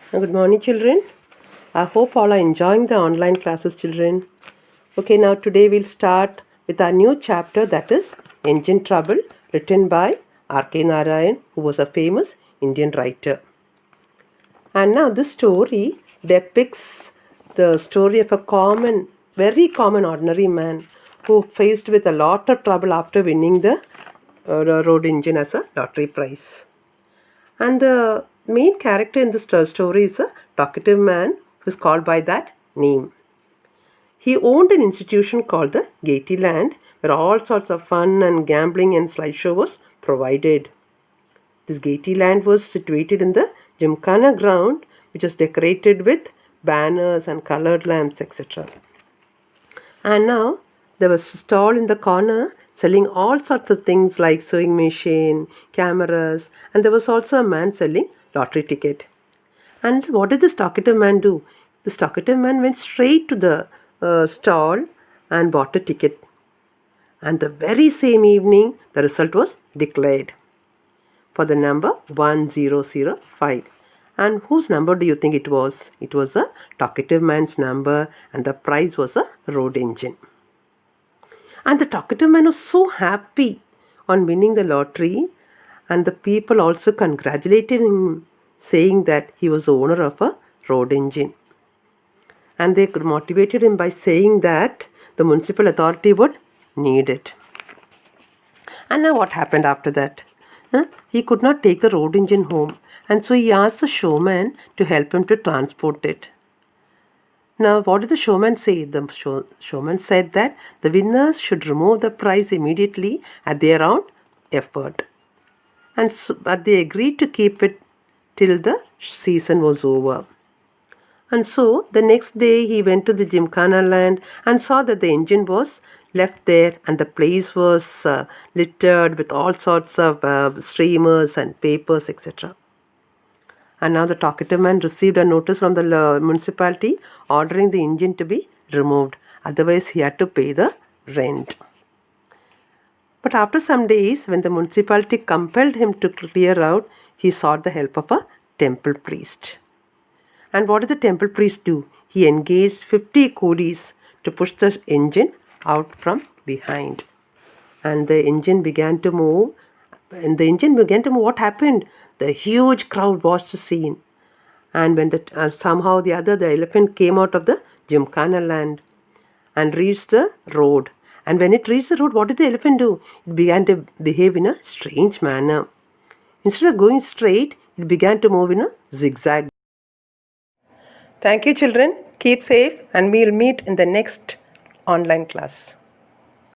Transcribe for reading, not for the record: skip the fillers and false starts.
Good morning, children. I hope all are enjoying the online classes, children. Okay, now today we'll start with our new chapter, that is Engine Trouble, written by R.K. Narayan, who was a famous Indian writer. And now this story depicts the story of a very common ordinary man who faced with a lot of trouble after winning the road engine as a lottery prize. And the main character in this story is a talkative man who is called by that name. He owned an institution called the Gaiety Land, where all sorts of fun and gambling and slideshow was provided. This Gaiety Land was situated in the Gymkhana ground, which was decorated with banners and colored lamps, etc. And now there was a stall in the corner selling all sorts of things like sewing machine, cameras, and there was also a man selling lottery ticket. And what did this talkative man do? This talkative man went straight to the stall and bought a ticket. And the very same evening, the result was declared for the number 1005. And whose number do you think it was? It was a talkative man's number, and the prize was a road engine. And the talkative man was so happy on winning the lottery, and the people also congratulated him, saying that he was the owner of a road engine. And they motivated him by saying that the municipal authority would need it. And now what happened after that? He could not take the road engine home, and so he asked the showman to help him to transport it. Now, what did the showman say? The showman said that the winners should remove the prize immediately at their own effort. But they agreed to keep it till the season was over. And so, the next day he went to the Gymkhana land and saw that the engine was left there and the place was littered with all sorts of streamers and papers, etc. And now the talkative man received a notice from the municipality ordering the engine to be removed. Otherwise, he had to pay the rent. But after some days, when the municipality compelled him to clear out, he sought the help of a temple priest. And what did the temple priest do? He engaged 50 coolies to push the engine out from behind. And the engine began to move. What happened? The huge crowd watched the scene. And when somehow or the other, the elephant came out of the Gymkhana land and reached the road. And when it reached the road, what did the elephant do? It began to behave in a strange manner. Instead of going straight, it began to move in a zigzag. Thank you, children. Keep safe, and we'll meet in the next online class.